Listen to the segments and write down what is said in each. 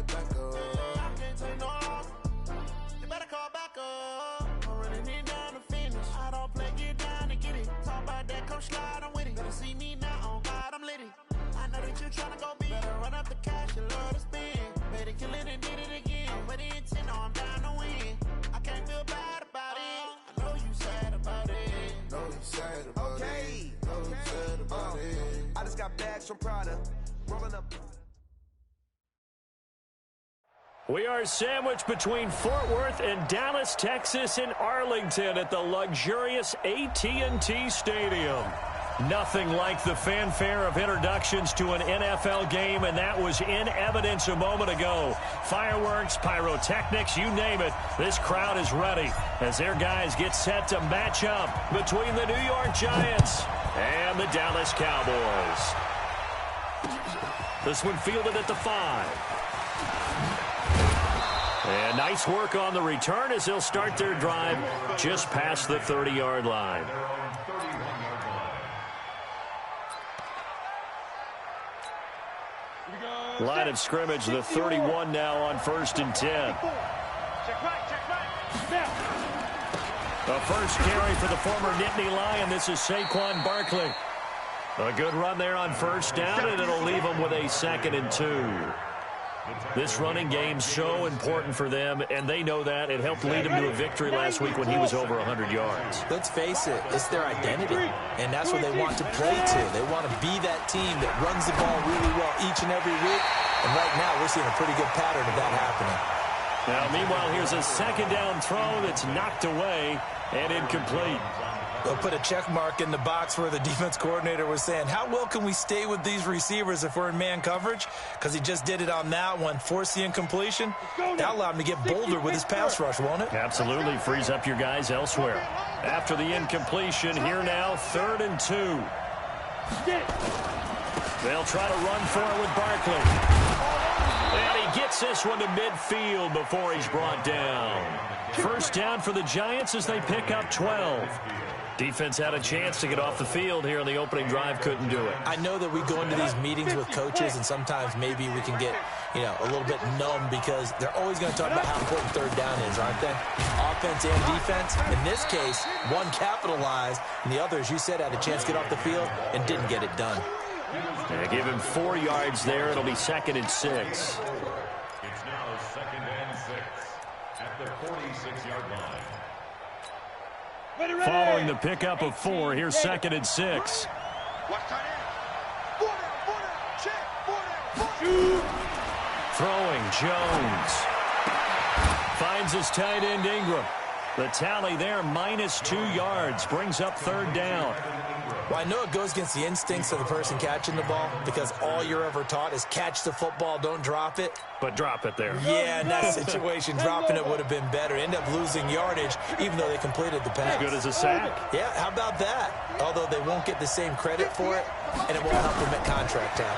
back up. I can't take no loss. You better call back up. I'm running it down to finish. I don't play, get down and get it. Talk about that, come slide, I'm with it. Better see me now, on God, I'm litty. I know that you tryna go big. Better run up the cash, you love to spend. Made it, kill it, and did it again. With the intent, no, I'm down to win. I can't feel bad about it. I know you sad about it. Know you sad about it. Know you sad about it. I just got bags from Prada. Rolling up. We are sandwiched between Fort Worth and Dallas, Texas, and Arlington at the luxurious AT&T Stadium. Nothing like the fanfare of introductions to an NFL game, and that was in evidence a moment ago. Fireworks, pyrotechnics, you name it. This crowd is ready as their guys get set to match up between the New York Giants and the Dallas Cowboys. This one fielded at the 5. And nice work on the return as they'll start their drive just past the 30-yard line. Line of scrimmage, the 31 now on 1st and 10. The first carry for the former Nittany Lion. This is Saquon Barkley. A good run there on 1st down, and it'll leave them with a 2nd and 2. This running game's so important for them, and they know that. It helped lead them to a victory last week when he was over 100 yards. Let's face it, it's their identity, and that's what they want to play to. They want to be that team that runs the ball really well each and every week, and right now we're seeing a pretty good pattern of that happening. Now, meanwhile, here's a 2nd down throw that's knocked away and incomplete. They'll put a check mark in the box where the defense coordinator was saying, how well can we stay with these receivers if we're in man coverage? Because he just did it on that one, forced the incompletion. That allowed him to get bolder with his pass rush, won't it? Absolutely, frees up your guys elsewhere. After the incompletion, here now, 3rd and 2. They'll try to run for it with Barkley. And he gets this one to midfield before he's brought down. 1st down for the Giants as they pick up 12. Defense had a chance to get off the field here on the opening drive, couldn't do it. I know that we go into these meetings with coaches, and sometimes maybe we can get, a little bit numb because they're always going to talk about how important 3rd down is, aren't they? Offense and defense. In this case, one capitalized, and the other, as you said, had a chance to get off the field and didn't get it done. Yeah, give him 4 yards there. It'll be 2nd and 6. It's now 2nd and 6 at the 46-yard line. Following the pickup of 4, here's 2nd and 6. Throwing, Jones. Finds his tight end, Ingram. The tally there, -2 yards, brings up 3rd down. Well, I know it goes against the instincts of the person catching the ball because all you're ever taught is catch the football, don't drop it. But drop it there. Yeah, in that situation, dropping it would have been better. End up losing yardage, even though they completed the pass. As good as a sack. Yeah, how about that? Although they won't get the same credit for it, and it won't help them at contract time.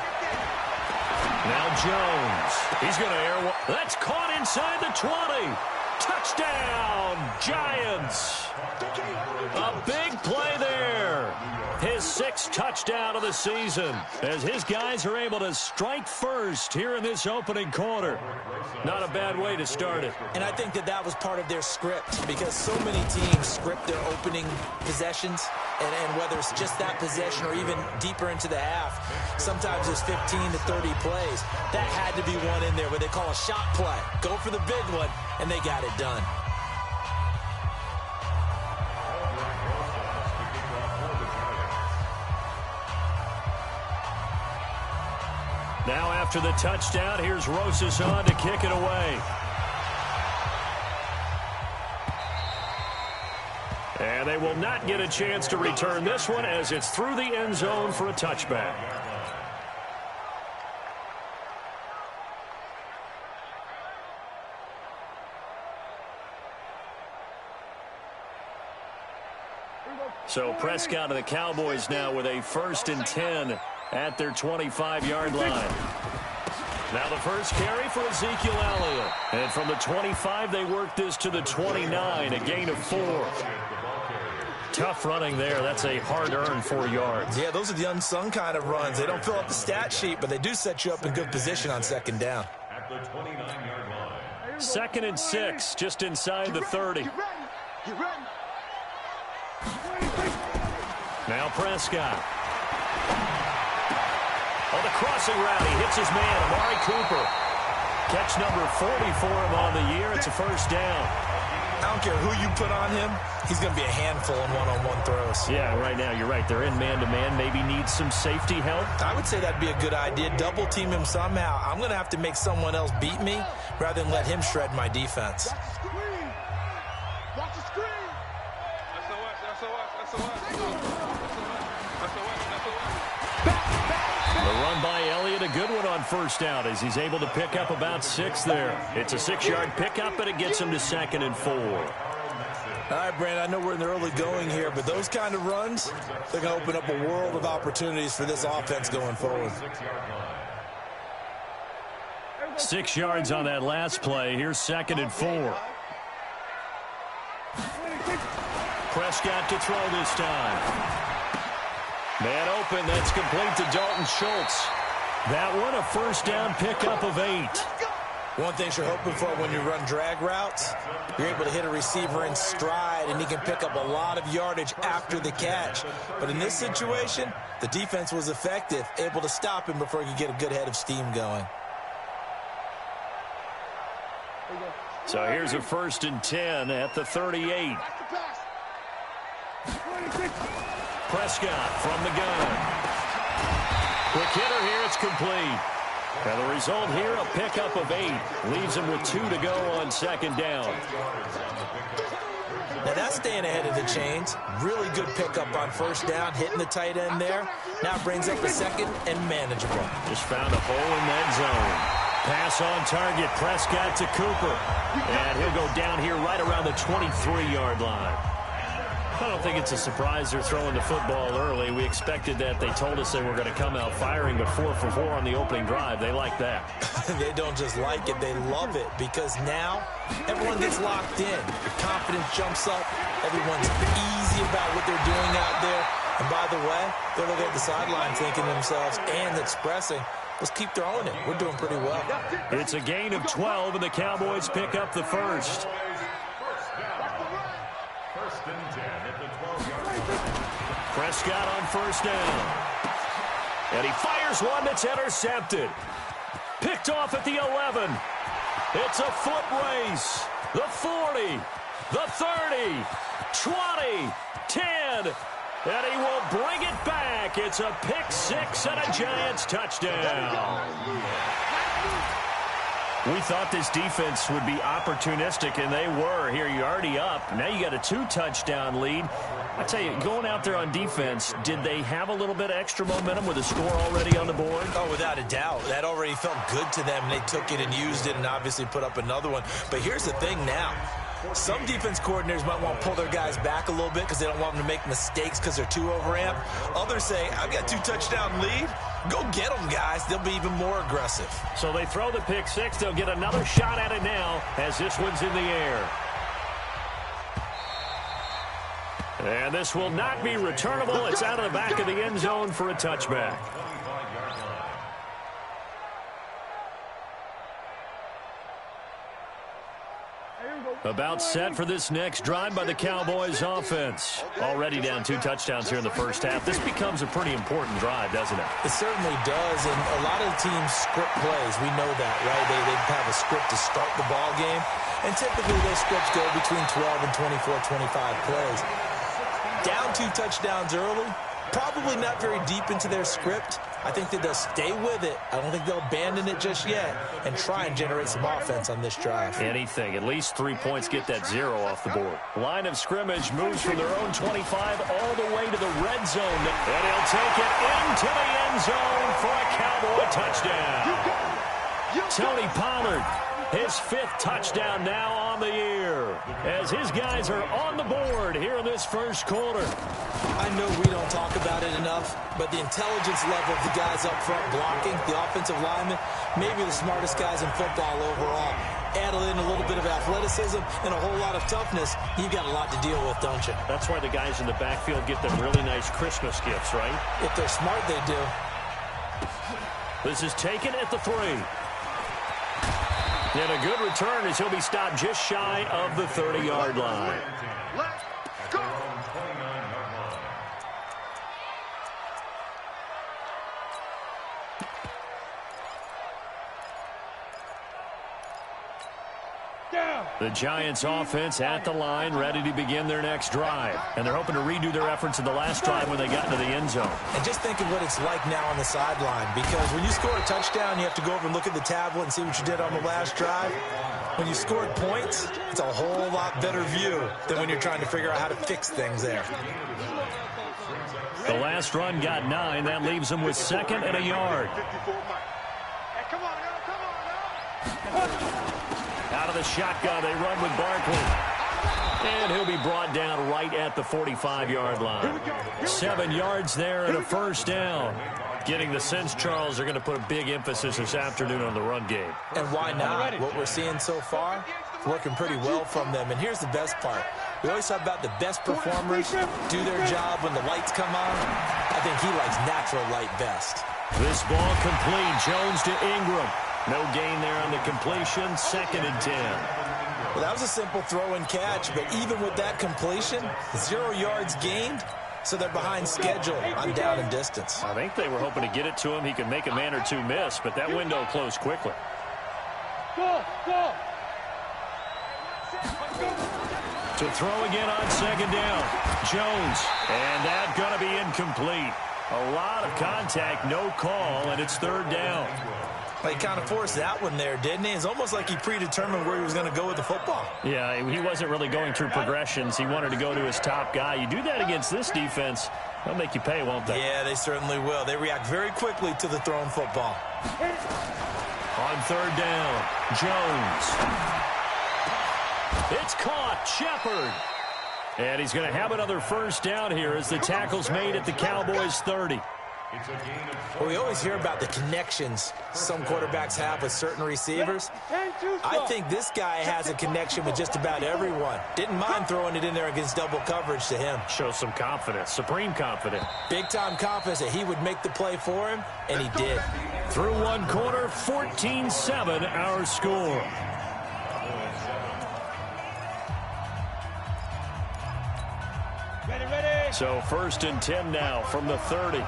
Now Jones. He's going to air one. That's caught inside the 20. Touchdown, Giants. A big play there. His 6th touchdown of the season as his guys are able to strike first here in this opening quarter. Not a bad way to start it. And I think that was part of their script because so many teams script their opening possessions, and whether it's just that possession or even deeper into the half, sometimes there's 15 to 30 plays. That had to be one in there where they call a shot play. Go for the big one, and they got it done. Now after the touchdown, here's Rosas on to kick it away. And they will not get a chance to return this one as it's through the end zone for a touchback. So Prescott and the Cowboys now with a 1st and 10 at their 25-yard line. Now the first carry for Ezekiel Elliott. And from the 25, they work this to the 29, a gain of 4. Tough running there. That's a hard-earned 4 yards. Yeah, those are the unsung kind of runs. They don't fill up the stat sheet, but they do set you up in good position on 2nd down. at the 29-yard line. 2nd and 6, just inside the 30. Get ready. Now Prescott. On the crossing route, he hits his man, Amari Cooper. Catch number 40 for him on the year. It's a first down. I don't care who you put on him. He's going to be a handful in one-on-one throws. Yeah, right now, you're right. They're in man-to-man. Maybe needs some safety help. I would say that'd be a good idea. Double team him somehow. I'm going to have to make someone else beat me rather than let him shred my defense. Watch the screen. The run by Elliott, a good one on first down as he's able to pick up about 6 there. It's a 6-yard pickup, but it gets him to 2nd and 4. All right, Brandon, I know we're in the early going here, but those kind of runs, they're going to open up a world of opportunities for this offense going forward. 6 yards on that last play. Here's 2nd and 4. Prescott to throw this time. Man open, that's complete to Dalton Schultz. That one, a first down pickup of 8. One thing you're hoping for when you run drag routes, you're able to hit a receiver in stride, and he can pick up a lot of yardage after the catch. But in this situation, the defense was effective, able to stop him before he could get a good head of steam going. So here's a 1st and 10 at the 38. Prescott from the gun. Quick hitter here, it's complete. And the result here, a pickup of 8. Leaves him with 2 to go on 2nd down. Now that's staying ahead of the chains. Really good pickup on first down, hitting the tight end there. Now brings up a 2nd and manageable. Just found a hole in that zone. Pass on target, Prescott to Cooper. And he'll go down here right around the 23-yard line. I don't think it's a surprise they're throwing the football early. We expected that. They told us they were going to come out firing, but 4 for 4 on the opening drive. They like that. They don't just like it, they love it, because now everyone gets locked in. Your confidence jumps up. Everyone's easy about what they're doing out there. And by the way, they're looking at the sideline thinking to themselves and expressing, let's keep throwing it. We're doing pretty well. It's a gain of 12, and the Cowboys pick up the first. Prescott on first down. And he fires one that's intercepted. Picked off at the 11. It's a foot race. The 40, the 30, 20, 10. And he will bring it back. It's a pick 6 and a Giants touchdown. We thought this defense would be opportunistic, and they were. Here, you're already up. Now you got a 2-touchdown lead. I tell you, going out there on defense, did they have a little bit of extra momentum with a score already on the board? Oh, without a doubt. That already felt good to them. They took it and used it and obviously put up another one. But here's the thing now. Some defense coordinators might want to pull their guys back a little bit because they don't want them to make mistakes because they're too overamped. Others say, I've got 2-touchdown lead. Go get them, guys. They'll be even more aggressive. So they throw the pick 6. They'll get another shot at it now as this one's in the air. And this will not be returnable. It's out of the back of the end zone for a touchback. About set for this next drive by the Cowboys offense. Already down 2 touchdowns here in the first half. This becomes a pretty important drive, doesn't it? It certainly does, and a lot of the teams script plays. We know that, right? They have a script to start the ball game, and typically those scripts go between 12 and 24, 25 plays. Down 2 touchdowns early, probably not very deep into their script. I think that they'll stay with it. I don't think they'll abandon it just yet and try and generate some offense on this drive. Anything. At least 3 points, get that 0 off the board. Line of scrimmage moves from their own 25 all the way to the red zone. And he'll take it into the end zone for a Cowboy touchdown. Tony Pollard, his 5th touchdown now on the year, as his guys are on the board here in this first quarter. I know we don't talk about it enough, but the intelligence level of the guys up front blocking, the offensive linemen, maybe the smartest guys in football overall. Add in a little bit of athleticism and a whole lot of toughness, you've got a lot to deal with, don't you? That's why the guys in the backfield get them really nice Christmas gifts, right? If they're smart, they do. This is taken at the 3. And a good return as he'll be stopped just shy of the 30-yard line. Let's go. The Giants offense at the line, ready to begin their next drive. And they're hoping to redo their efforts in the last drive when they got into the end zone. And just think of what it's like now on the sideline, because when you score a touchdown, you have to go over and look at the tablet and see what you did on the last drive. When you scored points, it's a whole lot better view than when you're trying to figure out how to fix things there. The last run got 9. That leaves them with 2nd and a yard. Out of the shotgun, they run with Barkley. And he'll be brought down right at the 45-yard line. 7 yards there and a first down. Getting the sense, Charles, they're going to put a big emphasis this afternoon on the run game. And why not? What we're seeing so far, working pretty well from them. And here's the best part. We always talk about the best performers do their job when the lights come on. I think he likes natural light best. This ball complete. Jones to Ingram. No gain there on the completion. 2nd and 10. Well, that was a simple throw and catch, but even with that completion, 0 yards gained, so they're behind schedule on down and distance. I think they were hoping to get it to him. He could make a man or two miss, but that window closed quickly. To throw again on 2nd down. Jones, and that's going to be incomplete. A lot of contact, no call, and it's 3rd down. He kind of forced that one there, didn't he? It's almost like he predetermined where he was going to go with the football. Yeah, he wasn't really going through progressions. He wanted to go to his top guy. You do that against this defense, they'll make you pay, won't they? Yeah, they certainly will. They react very quickly to the thrown football. On 3rd down, Jones. It's caught. Shepard. And he's going to have another first down here as the tackle's made at the Cowboys' 30. Well, we always hear about the connections some quarterbacks have with certain receivers. I think this guy has a connection with just about everyone. Didn't mind throwing it in there against double coverage to him. Shows some confidence, supreme confidence. Big-time confidence that he would make the play for him, and he did. Through one quarter, 14-7 our score. So 1st and 10 now from the 30.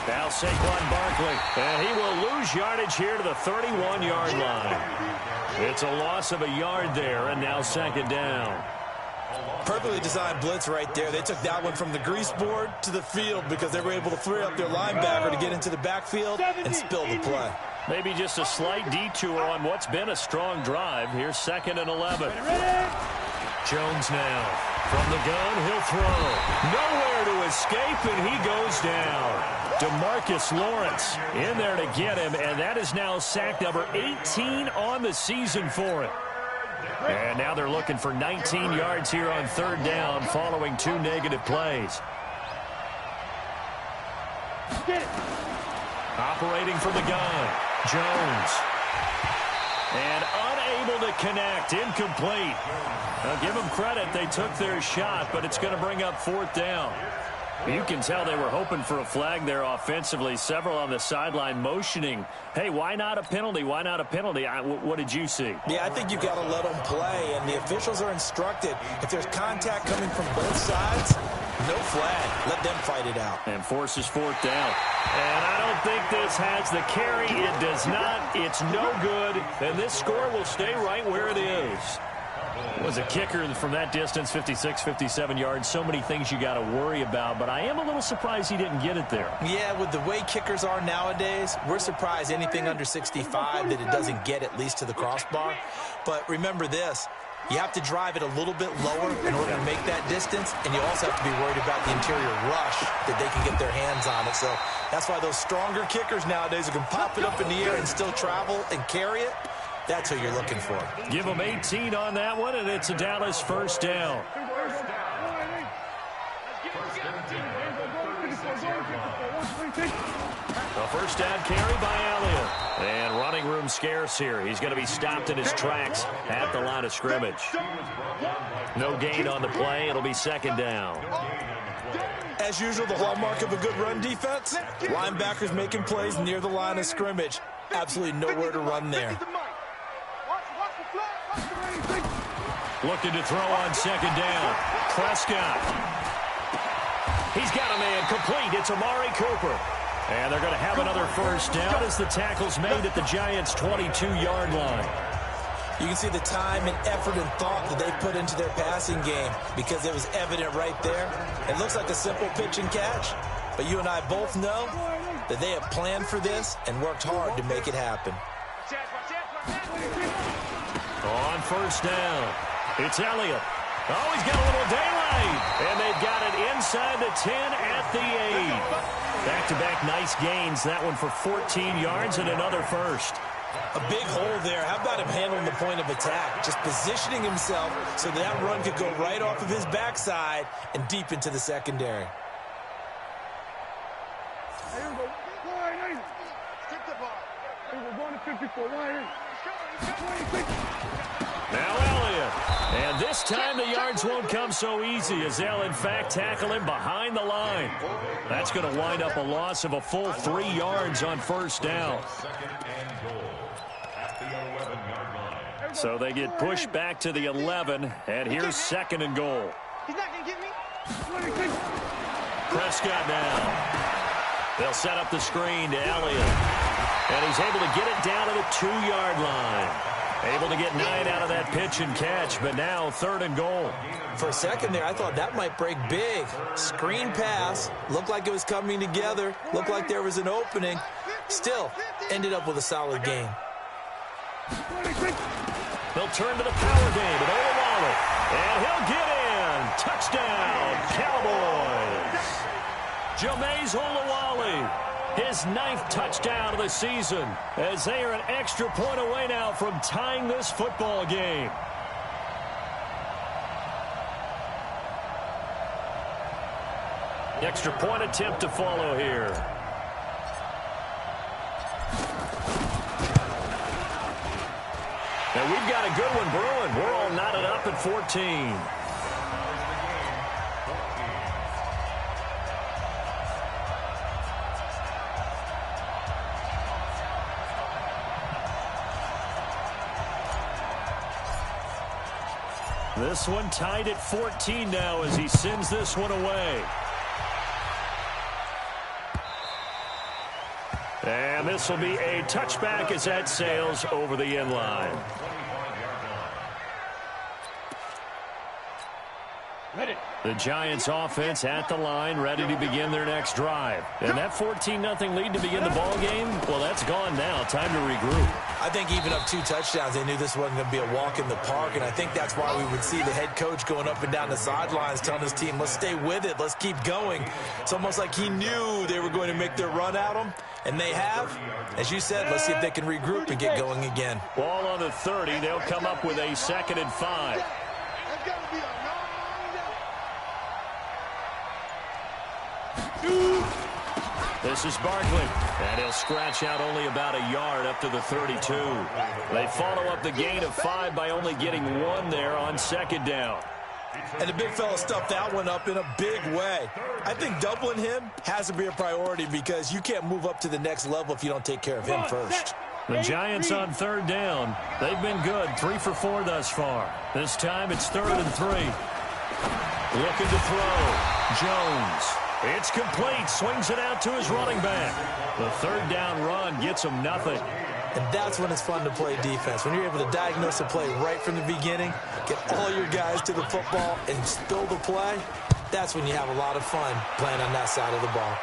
Now Saquon Barkley, and he will lose yardage here to the 31-yard line. It's a loss of a yard there, and now 2nd down. Perfectly designed blitz right there. They took that one from the grease board to the field because they were able to free up their linebacker to get into the backfield and spill the play. Maybe just a slight detour on what's been a strong drive. Here's 2nd and 11. Jones now. From the gun, he'll throw. Nowhere to escape, and he goes down. DeMarcus Lawrence in there to get him, and that is now sack number 18 on the season for him. And now they're looking for 19 yards here on 3rd down following 2 negative plays. Operating from the gun, Jones. And unable to connect, incomplete. Now give them credit, they took their shot, but it's going to bring up 4th down. You can tell they were hoping for a flag there offensively. Several on the sideline motioning, hey, why not a penalty? Why not a penalty? What did you see? Yeah, I think you've got to let them play, and the officials are instructed. If there's contact coming from both sides, no flag. Let them fight it out. And forces 4th down. And I don't think this has the carry. It does not. It's no good. And this score will stay right where it is. It was a kicker from that distance, 56, 57 yards. So many things you got to worry about, but I am a little surprised he didn't get it there. Yeah, with the way kickers are nowadays, we're surprised anything under 65 that it doesn't get at least to the crossbar. But remember this, you have to drive it a little bit lower in order to make that distance, and you also have to be worried about the interior rush that they can get their hands on it. So that's why those stronger kickers nowadays who can pop it up in the air and still travel and carry it, that's who you're looking for. Give them 18 on that one, and it's a Dallas first down. A first down carry by Elliott. And running room scarce here. He's going to be stopped in his tracks at the line of scrimmage. No gain on the play. It'll be second down. As usual, the hallmark of a good run defense, linebackers making plays near the line of scrimmage. Absolutely nowhere to run there. Looking to throw on second down. Prescott. He's got a man complete. It's Amari Cooper. And they're going to have another first down as the tackle's made at the Giants' 22-yard line. You can see the time and effort and thought that they put into their passing game because it was evident right there. It looks like a simple pitch and catch, but you and I both know that they have planned for this and worked hard to make it happen. On first down, it's Elliott. Oh, he's got a little daylight. And they've got it inside the 10 at the 8. Back-to-back nice gains. That one for 14 yards and another first. A big hole there. How about him handling the point of attack? Just positioning himself so that run could go right off of his backside and deep into the secondary. Now Elliott. And this time the yards won't come so easy as they'll, in fact, tackle him behind the line. That's going to wind up a loss of a full 3 yards on first down. So they get pushed back to the 11, and here's second and goal. He's not going to get me. Prescott now. They'll set up the screen to Elliott. And he's able to get it down to the 2-yard line. Able to get 9 out of that pitch and catch, but now third and goal. For a second there, I thought that might break big. Screen pass. Looked like it was coming together. Looked like there was an opening. Still, ended up with a solid game. They'll turn to the power game with Olawale. And he'll get in. Touchdown, Cowboys. Jameis Olawale, his 9th touchdown of the season, as they are an extra point away now from tying this football game. Extra point attempt to follow here. And we've got a good one brewing. We're all knotted up at 14. This one tied at 14 now as he sends this one away. And this will be a touchback as that sails over the end line. The Giants offense at the line, ready to begin their next drive. And that 14-0 lead to begin the ball game, well, that's gone now. Time to regroup. I think even up 2 touchdowns, they knew this wasn't going to be a walk in the park, and I think that's why we would see the head coach going up and down the sidelines telling his team, let's stay with it, let's keep going. It's almost like he knew they were going to make their run at him, and they have. As you said, let's see if they can regroup and get going again. Ball on the 30. They'll come up with a 2nd and 5. This is Barkley, and he'll scratch out only about a yard up to the 32. They follow up the gain of 5 by only getting 1 there on second down. And the big fella stuffed that one up in a big way. I think doubling him has to be a priority because you can't move up to the next level if you don't take care of him first. The Giants on third down. They've been good, 3 for 4 thus far. This time it's 3rd and 3. Looking to throw. Jones. It's complete. Swings it out to his running back. The third down run gets him nothing. And that's when it's fun to play defense. When you're able to diagnose a play right from the beginning, get all your guys to the football and spill the play, that's when you have a lot of fun playing on that side of the ball.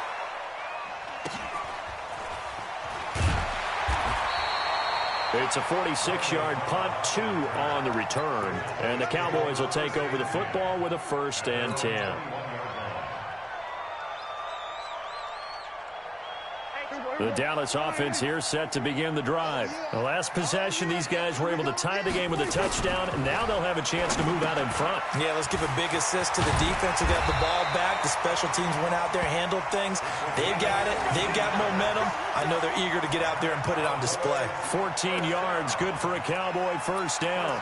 It's a 46-yard punt, 2 on the return. And the Cowboys will take over the football with a 1st and 10. The Dallas offense here set to begin the drive. The last possession, these guys were able to tie the game with a touchdown, and now they'll have a chance to move out in front. Yeah, let's give a big assist to the defense who got the ball back. The special teams went out there, handled things. They've got it. They've got momentum. I know they're eager to get out there and put it on display. 14 yards, good for a Cowboy first down.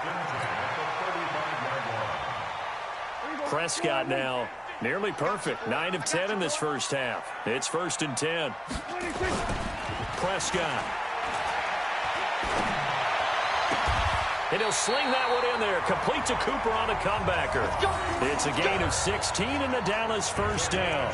Prescott now nearly perfect. 9 of 10 in this first half. It's 1st and 10. Prescott. And he'll sling that one in there. Complete to Cooper on a comebacker. It's a gain of 16 and a Dallas first down.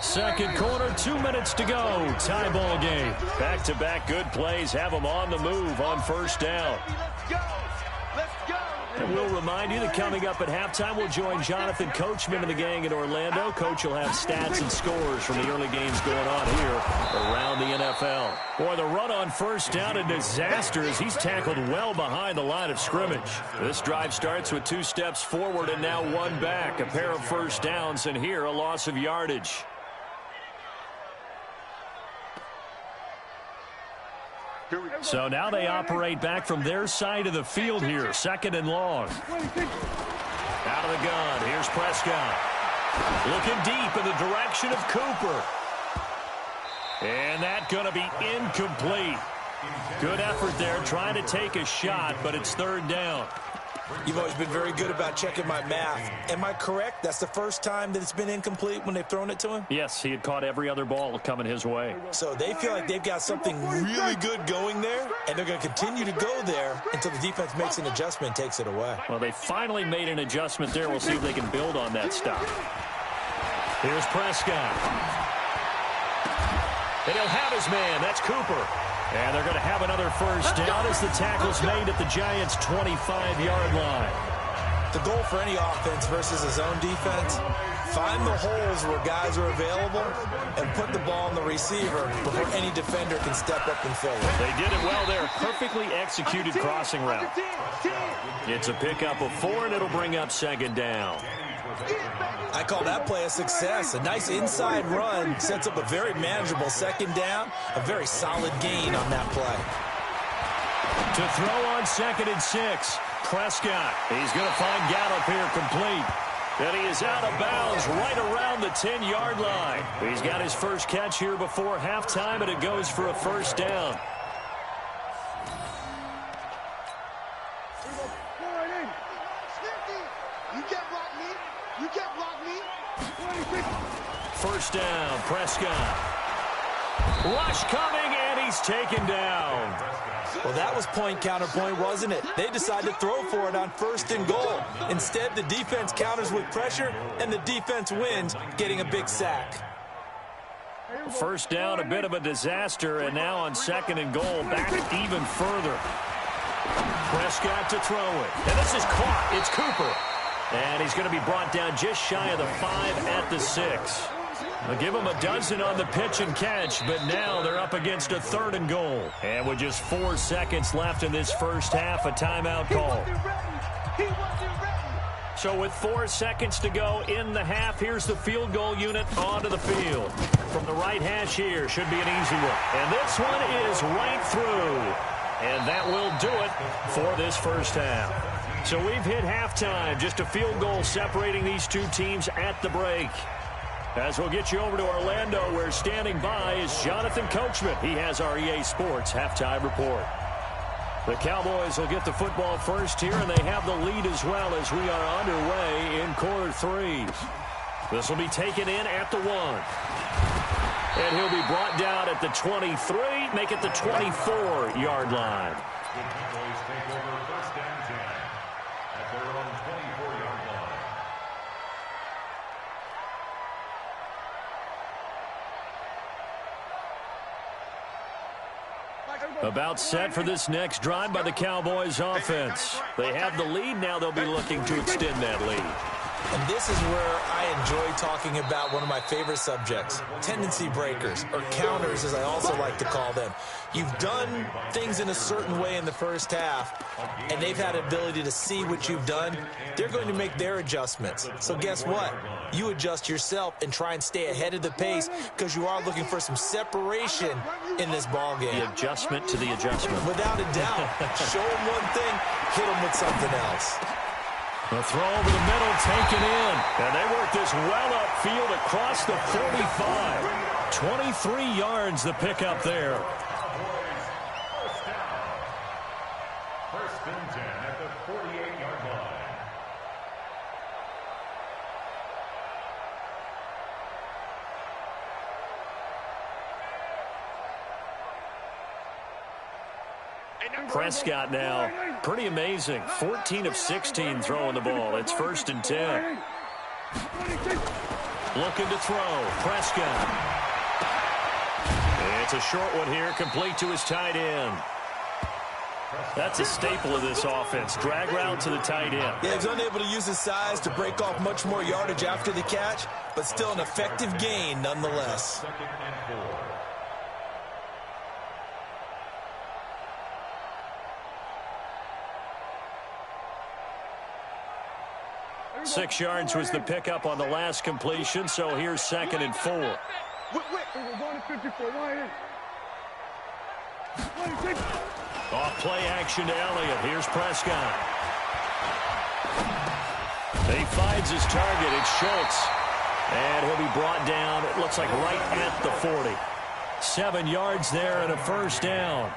Second quarter, 2 minutes to go. Tie ball game. Back-to-back good plays have them on the move on first down. And we'll remind you that coming up at halftime, we'll join Jonathan Coachman and the gang in Orlando. Coach will have stats and scores from the early games going on here around the NFL. Boy, the run on first down, a disaster as he's tackled well behind the line of scrimmage. This drive starts with 2 steps forward and now 1 back. A pair of first downs, and here a loss of yardage. So now they operate back from their side of the field here. 2nd and long. Out of the gun. Here's Prescott. Looking deep in the direction of Cooper. And that's going to be incomplete. Good effort there trying to take a shot, but it's 3rd down. You've always been very good about checking my math. Am I correct? That's the first time that it's been incomplete when they've thrown it to him? Yes, he had caught every other ball coming his way. So they feel like they've got something really good going there, and they're going to continue to go there until the defense makes an adjustment and takes it away. Well, they finally made an adjustment there. We'll see if they can build on that stop. Here's Prescott. And he'll have his man. That's Cooper. And they're going to have another first down as the tackle's made at the Giants' 25-yard line. The goal for any offense versus a zone defense, find the holes where guys are available and put the ball on the receiver before any defender can step up and fill it. They did it well there. Perfectly executed crossing route. It's a pickup of 4, and it'll bring up 2nd down. I call that play a success. A nice inside run sets up a very manageable 2nd down. A very solid gain on that play. To throw on 2nd and 6. Prescott. He's going to find Gallup here complete. And he is out of bounds right around the 10-yard line. He's got his first catch here before halftime, and it goes for a first down. First down, Prescott. Rush coming, and he's taken down. Well, that was point counterpoint, wasn't it? They decided to throw for it on 1st and goal. Instead, the defense counters with pressure, and the defense wins, getting a big sack. First down, a bit of a disaster, and now on 2nd and goal, back even further. Prescott to throw it. And this is caught. It's Cooper. And he's going to be brought down just shy of the 5 at the 6. They'll give him a dozen on the pitch and catch, but now they're up against a 3rd and goal. And with just 4 seconds left in this first half, a timeout call. So with 4 seconds to go in the half, here's the field goal unit onto the field. From the right hash here, should be an easy one. And this one is right through. And that will do it for this first half. So we've hit halftime, just a field goal separating these two teams at the break. As we'll get you over to Orlando, where standing by is Jonathan Coachman. He has our EA Sports halftime report. The Cowboys will get the football first here, and they have the lead as well as we are underway in quarter 3. This will be taken in at the 1. And he'll be brought down at the 23, make it the 24-yard line. The Cowboys take over 1st and 10 at their own 24-yard line. About set for this next drive by the Cowboys offense. They have the lead. Now they'll be looking to extend that lead. And this is where I enjoy talking about one of my favorite subjects, tendency breakers, or counters as I also like to call them. You've done things in a certain way in the first half, and they've had ability to see what you've done. They're going to make their adjustments. So guess what? You adjust yourself and try and stay ahead of the pace because you are looking for some separation in this ball game. The adjustment to the adjustment. Without a doubt. Show them one thing, hit them with something else. The throw over the middle, taken in. And they work this well upfield across the 45. 23 yards the pickup there. First and 10 at the 48-yard line. Prescott now, pretty amazing. 14 of 16 throwing the ball. It's first and 10. Looking to throw. Prescott. It's a short one here, complete to his tight end. That's a staple of this offense. Drag route to the tight end. Yeah, he's unable to use his size to break off much more yardage after the catch, but still an effective gain nonetheless. Second and 4. 6 yards was the pickup on the last completion, so here's second and 4. Off play action to Elliott. Here's Prescott. He finds his target. It's Schultz. And he'll be brought down, it looks like right at the 40. 7 yards there and a first down.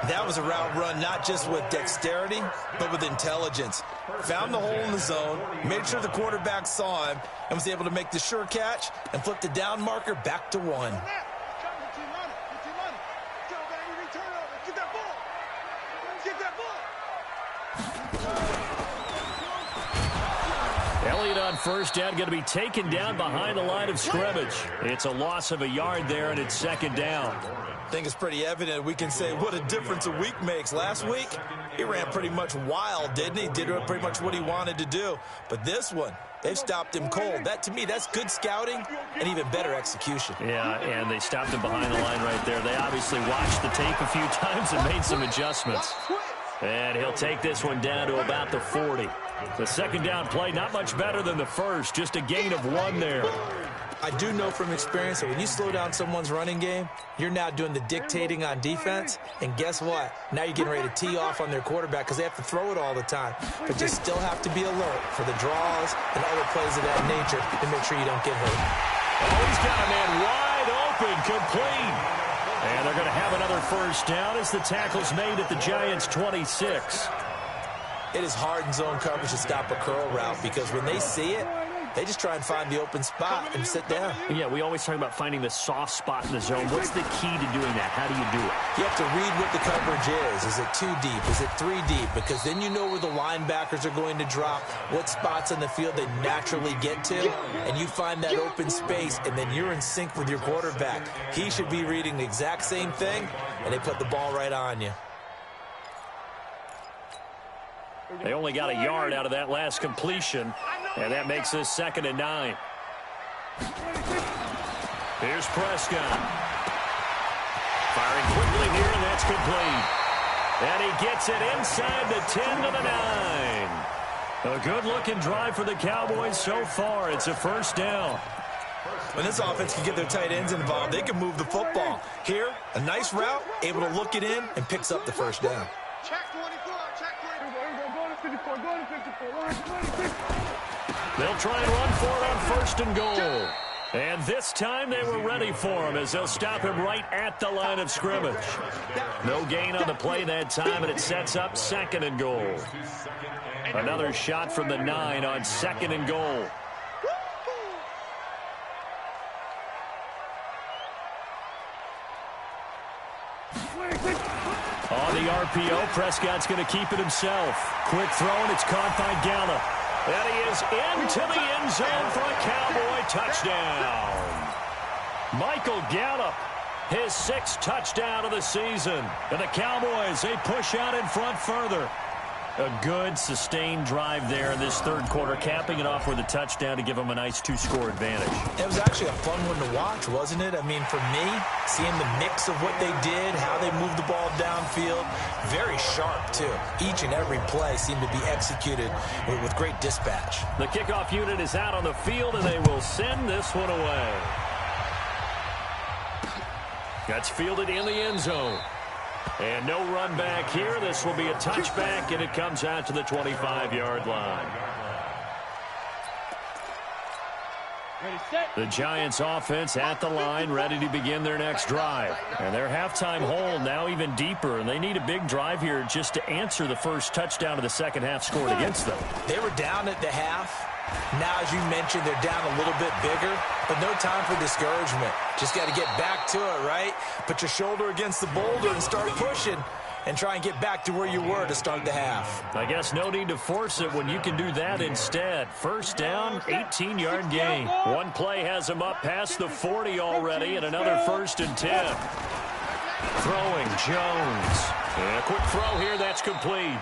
That was a route run not just with dexterity, but with intelligence. Found the hole in the zone, made sure the quarterback saw him, and was able to make the sure catch and flip the down marker back to 1. Elliott on first down, going to be taken down behind the line of scrimmage. It's a loss of a yard there, and it's second down. I think it's pretty evident. We can say what a difference a week makes. Last week, he ran pretty much wild, didn't he? Did pretty much what he wanted to do. But this one, they've stopped him cold. That, to me, that's good scouting and even better execution. Yeah, and they stopped him behind the line right there. They obviously watched the tape a few times and made some adjustments. And he'll take this one down to about the 40. The second down play, not much better than the first, just a gain of 1 there. I do know from experience that when you slow down someone's running game, you're now doing the dictating on defense. And guess what? Now you're getting ready to tee off on their quarterback because they have to throw it all the time. But you still have to be alert for the draws and other plays of that nature to make sure you don't get hurt. Oh, he's got a man wide open, complete. And they're going to have another first down as the tackle's made at the Giants' 26. It is hard in zone coverage to stop a curl route because when they see it, they just try and find the open spot and sit down. Yeah, we always talk about finding the soft spot in the zone. What's the key to doing that? How do you do it? You have to read what the coverage is. Is it 2 deep? Is it 3 deep? Because then you know where the linebackers are going to drop, what spots on the field they naturally get to, and you find that open space, and then you're in sync with your quarterback. He should be reading the exact same thing, and they put the ball right on you. They only got a yard out of that last completion, and that makes this second and 9. Here's Prescott. Firing quickly here, and that's complete. And he gets it inside the 10 to the 9. A good-looking drive for the Cowboys so far. It's a first down. When this offense can get their tight ends involved, they can move the football. Here, a nice route, able to look it in, and picks up the first down. They'll try and run for it on first and goal. And this time they were ready for him as they'll stop him right at the line of scrimmage. No gain on the play that time, and it sets up second and goal. Another shot from the 9 on second and goal. On the RPO, Prescott's going to keep it himself. Quick throw, and it's caught by Gallup. And he is into the end zone for a Cowboy touchdown. Michael Gallup, his 6th touchdown of the season. And the Cowboys, they push out in front further. A good, sustained drive there in this third quarter, capping it off with a touchdown to give them a nice 2-score advantage. It was actually a fun one to watch, wasn't it? I mean, for me, seeing the mix of what they did, how they moved the ball downfield, very sharp, too. Each and every play seemed to be executed with great dispatch. The kickoff unit is out on the field, and they will send this one away. That's fielded in the end zone. And no run back here. This will be a touchback, and it comes out to the 25-yard line. The Giants offense at the line, ready to begin their next drive. And their halftime hole now even deeper, and they need a big drive here just to answer the first touchdown of the second half scored against them. They were down at the half. Now, as you mentioned, they're down a little bit bigger, but no time for discouragement. Just got to get back to it, right? Put your shoulder against the boulder and start pushing and try and get back to where you were to start the half. I guess no need to force it when you can do that instead. First down, 18-yard gain. One play has him up past the 40 already, and another 1st and 10. Throwing, Jones. And a quick throw here, that's complete.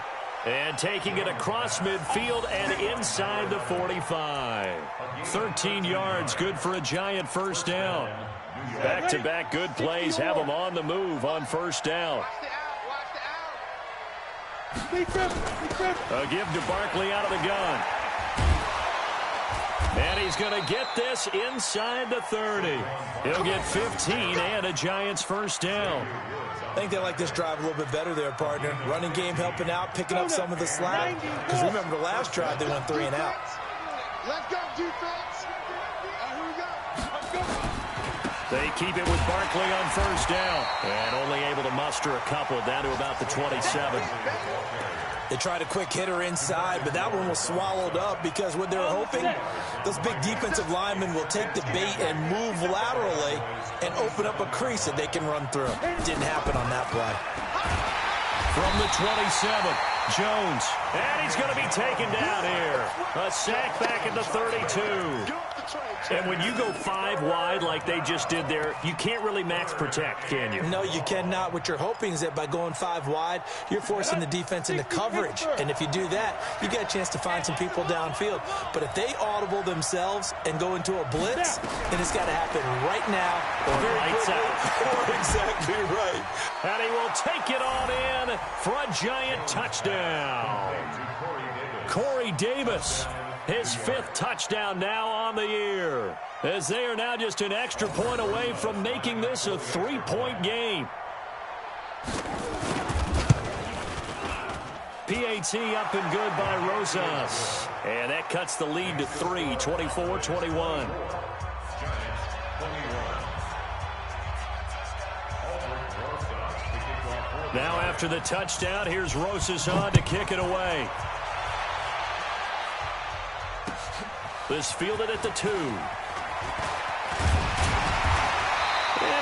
And taking it across midfield and inside the 45. 13 yards, good for a Giant first down. Back-to-back good plays have them on the move on first down. A give to Barkley out of the gun. And he's going to get this inside the 30. He'll get 15 and a Giants first down. I think they like this drive a little bit better there, partner. Running game helping out, picking up some of the slack. Because remember the last drive, they went 3 and out. Let's go, defense. Here we go. Let's go. They keep it with Barkley on first down. And only able to muster a couple down to about the 27. They tried a quick hitter inside, but that one was swallowed up because what they're hoping, those big defensive linemen will take the bait and move laterally and open up a crease that they can run through. Didn't happen on that play. From the 27, Jones. And he's going to be taken down here. A sack back at the 32. And when you go 5 wide like they just did there, you can't really max protect, can you? No, you cannot. What you're hoping is that by going 5 wide, you're forcing the defense into coverage. And if you do that, you get a chance to find some people downfield. But if they audible themselves and go into a blitz, then it's got to happen right now. Or lights out. Or exactly right. And he will take it on in for a Giant touchdown. Corey Davis. His 5th touchdown now on the year, as they are now just an extra point away from making this a 3-point game. PAT up and good by Rosas. And that cuts the lead to 3, 24-21. Now after the touchdown, here's Rosas on to kick it away. This fielded at the 2. And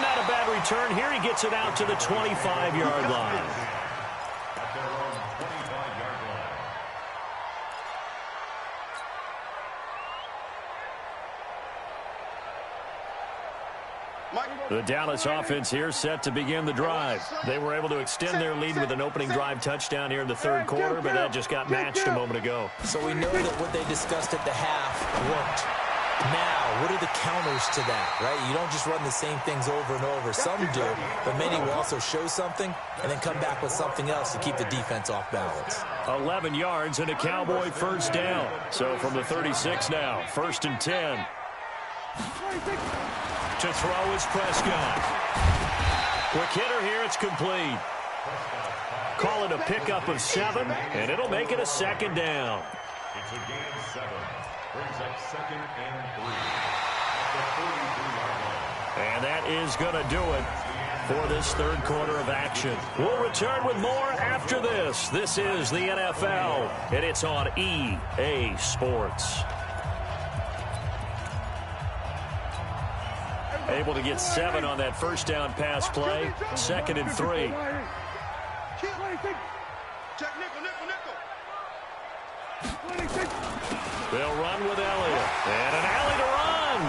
not a bad return. Here he gets it out to the 25-yard line. The Dallas offense here set to begin the drive. They were able to extend their lead with an opening drive touchdown here in the third quarter, but that just got matched a moment ago. So we know that what they discussed at the half worked. Now, what are the counters to that, right? You don't just run the same things over and over. Some do, but many will also show something and then come back with something else to keep the defense off balance. 11 yards and a Cowboy first down. So from the 36 now, 1st and 10. To throw is Prescott. Quick hitter here, it's complete. Call it a pickup of 7, and it'll make it a 2nd down. It's a gain of 7. Brings up 2nd and 3. And that is going to do it for this third quarter of action. We'll return with more after this. This is the NFL, and it's on EA Sports. Able to get 7 on that first down pass play. 2nd and 3. They'll run with Elliott. And an alley to run.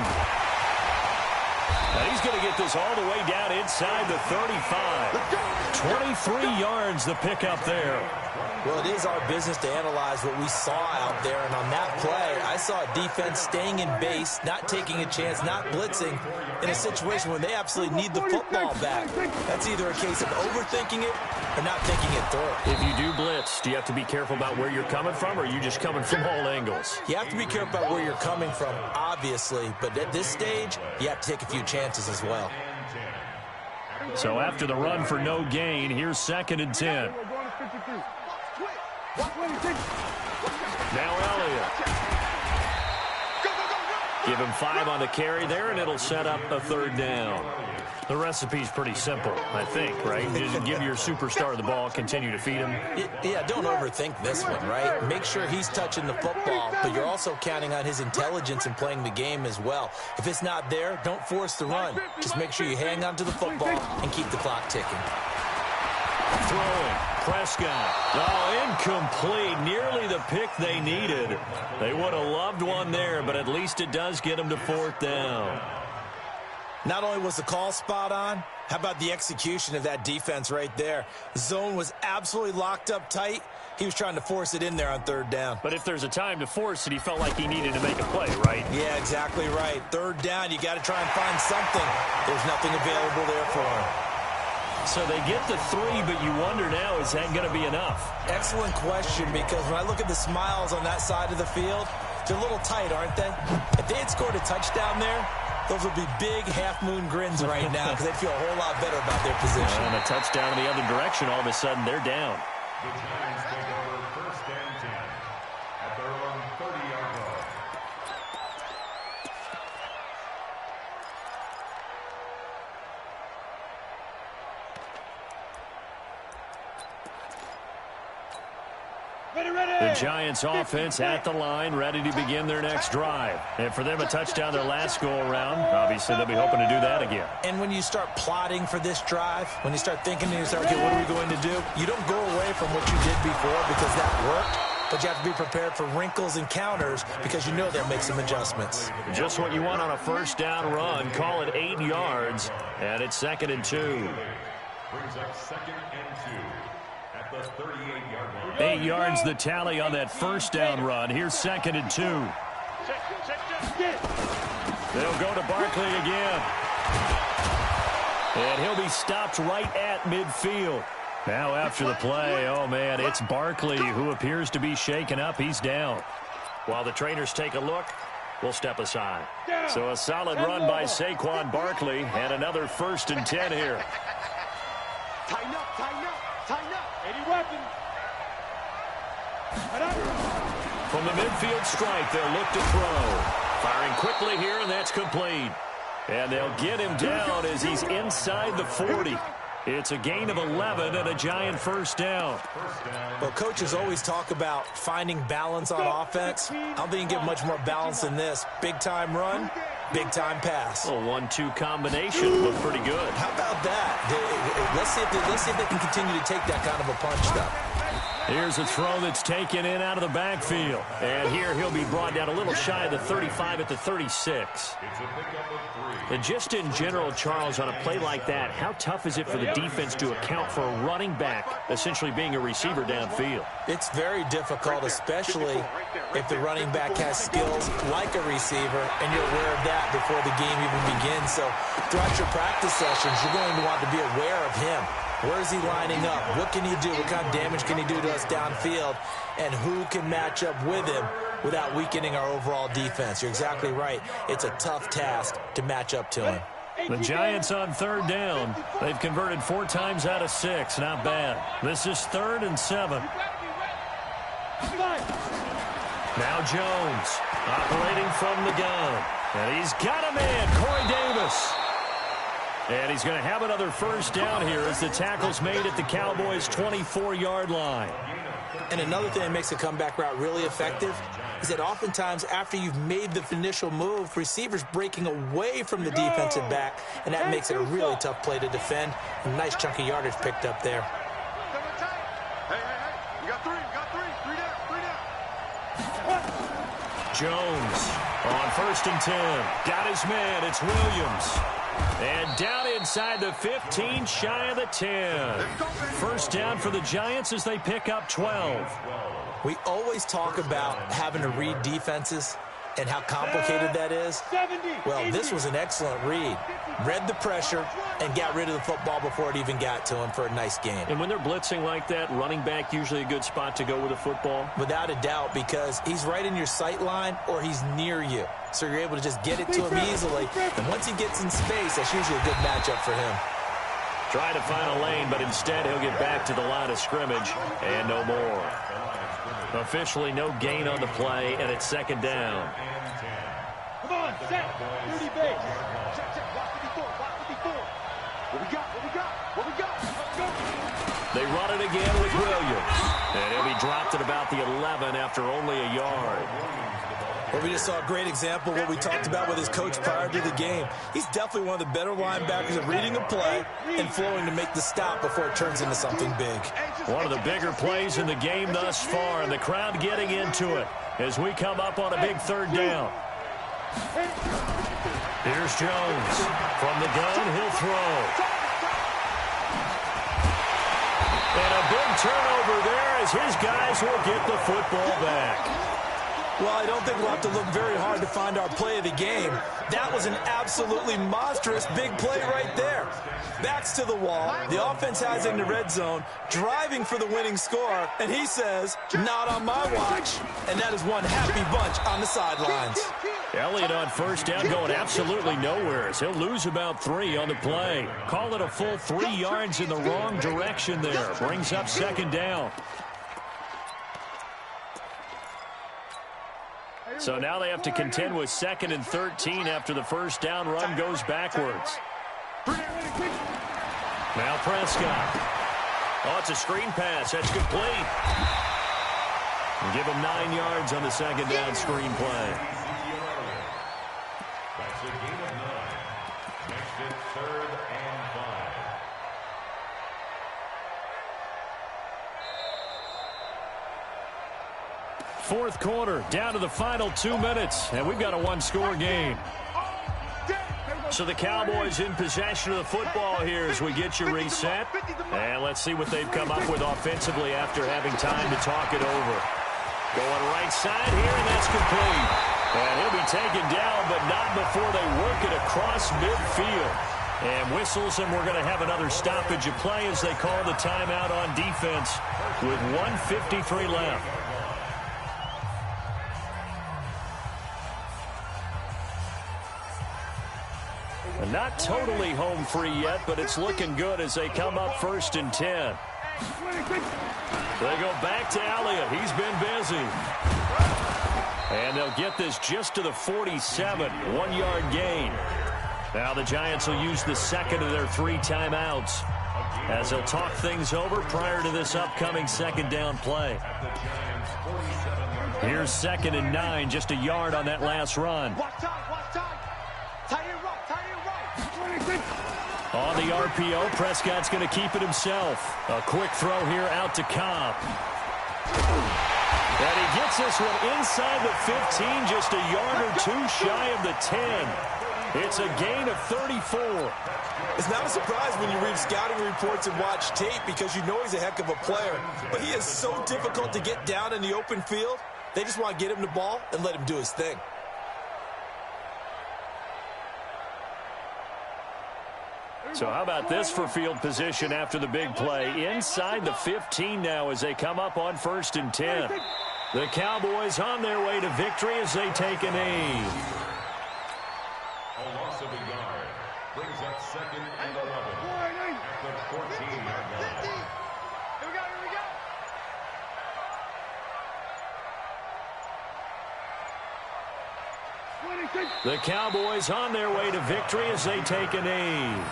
And he's going to get this all the way down inside the 35. 23 yards the pickup there. Well, it is our business to analyze what we saw out there, and on that play, I saw a defense staying in base, not taking a chance, not blitzing, in a situation where they absolutely need the football back. That's either a case of overthinking it or not thinking it through. If you do blitz, do you have to be careful about where you're coming from, or are you just coming from all angles? You have to be careful about where you're coming from, obviously, but at this stage, you have to take a few chances as well. So after the run for no gain, here's 2nd and 10. Now Elliott. Give him 5 on the carry there, and it'll set up a 3rd down. The recipe's pretty simple, I think, right? Just give your superstar the ball, continue to feed him. Yeah, don't overthink this one, right? Make sure he's touching the football, but you're also counting on his intelligence in playing the game as well. If it's not there, don't force the run. Just make sure you hang on to the football and keep the clock ticking. Throwing. Prescott. Oh, incomplete. Nearly the pick they needed. They would have loved one there, but at least it does get them to 4th down. Not only was the call spot on, how about the execution of that defense right there? The zone was absolutely locked up tight. He was trying to force it in there on 3rd down. But if there's a time to force it, he felt like he needed to make a play, right? Yeah, exactly right. 3rd down, you got to try and find something. There's nothing available there for him. So they get the 3, but you wonder now, is that going to be enough? Excellent question, because when I look at the smiles on that side of the field, they're a little tight, aren't they? If they had scored a touchdown there, those would be big half-moon grins right now because they'd feel a whole lot better about their position. And a touchdown in the other direction, all of a sudden, they're down. The Giants take over 1st and 10 at their own 30-yard line. The Giants offense at the line, ready to begin their next drive. And for them, a touchdown their last go-around. Obviously, they'll be hoping to do that again. And when you start plotting for this drive, when you start thinking and you start, okay, what are we going to do? You don't go away from what you did before because that worked, but you have to be prepared for wrinkles and counters because you know they'll make some adjustments. Just what you want on a 1st down run. Call it 8 yards, and it's 2nd and 2. Brings up 2nd and 2 at the 38-yard line. 8 yards the tally on that 1st down run. Here's 2nd and 2. They'll go to Barkley again. And he'll be stopped right at midfield. Now after the play, oh man, it's Barkley who appears to be shaken up. He's down. While the trainers take a look, we'll step aside. So a solid run by Saquon Barkley and another 1st and 10 here. Tighten up, tighten up, tighten up. Any weapon. From the midfield strike, they'll look to throw. Firing quickly here, and that's complete. And they'll get him down as he's inside the 40. It's a gain of 11 and a Giant 1st down. Well, coaches always talk about finding balance on offense. I don't think you can get much more balance than this. Big-time run, big-time pass. A 1-2 combination looked pretty good. How about that? Let's see if they can continue to take that kind of a punch, though. Here's a throw that's taken in out of the backfield. And here he'll be brought down a little shy of the 35 at the 36. And just in general, Charles, on a play like that, how tough is it for the defense to account for a running back essentially being a receiver downfield? It's very difficult, especially if the running back has skills like a receiver, and you're aware of that before the game even begins. So throughout your practice sessions, you're going to want to be aware of him. Where is he lining up? What can he do? What kind of damage can he do to us downfield? And who can match up with him without weakening our overall defense? You're exactly right. It's a tough task to match up to him. The Giants on 3rd down. They've converted 4 times out of 6. Not bad. This is 3rd and 7. Now Jones operating from the gun. And he's got a man, Corey Davis. And he's going to have another 1st down here as the tackle's made at the Cowboys' 24-yard line. And another thing that makes a comeback route really effective is that oftentimes after you've made the initial move, receivers breaking away from the defensive back, and that makes it a really tough play to defend. A nice chunk of yardage picked up there. Hey, you got three down. Jones on 1st and 10. Got his man. It's Williams. And down inside the 15, shy of the 10. First down for the Giants as they pick up 12. We always talk about having to read defenses and how complicated that is. Well, this was an excellent read. Read the pressure and got rid of the football before it even got to him for a nice gain. And when they're blitzing like that, running back usually a good spot to go with a football? Without a doubt, because he's right in your sight line or he's near you. So you're able to just get it to him easily. And once he gets in space, that's usually a good matchup for him. Try to find a lane, but instead he'll get back to the line of scrimmage and no more. Officially no gain on the play, and it's second down. Come on, set. 30 base. Check. Block 54. What we got? Let's go. They run it again with Williams. And he'll be dropped at about the 11 after only a yard. Well, we just saw a great example of what we talked about with his coach prior to the game. He's definitely one of the better linebackers at reading a play and flowing to make the stop before it turns into something big. One of the bigger plays in the game thus far, and the crowd getting into it as we come up on a big third down. Here's Jones. From the gun, he'll throw. And a big turnover there as his guys will get the football back. Well, I don't think we'll have to look very hard to find our play of the game. That was an absolutely monstrous big play right there. Backs to the wall. The offense has in the red zone, driving for the winning score, and he says, not on my watch. And that is one happy bunch on the sidelines. Elliott on first down going absolutely nowhere as he'll lose about 3 on the play. Call it a full 3 yards in the wrong direction there. Brings up second down. So now they have to contend with 2nd and 13 after the first down run goes backwards. Now Prescott. Oh, it's a screen pass. That's complete. And give him 9 yards on the second down screen play. That's a gain of 9. Next it's 3rd and 5. Fourth quarter, down to the final 2 minutes, and we've got a one-score game. So the Cowboys in possession of the football here as we get you reset. And let's see what they've come up with offensively after having time to talk it over. Going right side here, and that's complete. And he'll be taken down, but not before they work it across midfield. And whistles, and we're going to have another stoppage of play as they call the timeout on defense with 1:53 left. Not totally home free yet, but it's looking good as they come up 1st and 10. They go back to Elliott. He's been busy. And they'll get this just to the 47, 1-yard gain. Now the Giants will use the second of their 3 timeouts as they'll talk things over prior to this upcoming second down play. Here's 2nd and 9, just a yard on that last run. On the RPO, Prescott's going to keep it himself. A quick throw here out to Cobb. And he gets this one inside the 15, just a yard or 2 shy of the 10. It's a gain of 34. It's not a surprise when you read scouting reports and watch tape because you know he's a heck of a player. But he is so difficult to get down in the open field. They just want to get him the ball and let him do his thing. So how about this for field position after the big play? Inside the 15 now as they come up on 1st and 10. The Cowboys on their way to victory as they take a knee. A loss of a yard brings up 2nd and 11 at the 14-yard line. Here we go. The Cowboys on their way to victory as they take a knee.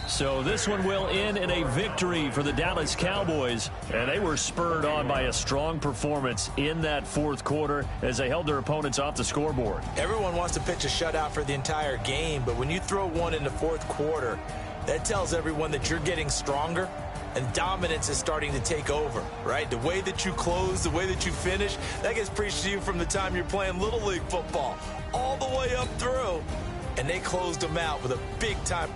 So this one will end in a victory for the Dallas Cowboys, and they were spurred on by a strong performance in that fourth quarter as they held their opponents off the scoreboard. Everyone wants to pitch a shutout for the entire game, but when you throw one in the fourth quarter, that tells everyone that you're getting stronger and dominance is starting to take over, right? The way that you close, the way that you finish, that gets preached to you from the time you're playing Little League football all the way up through, and they closed them out with a big-time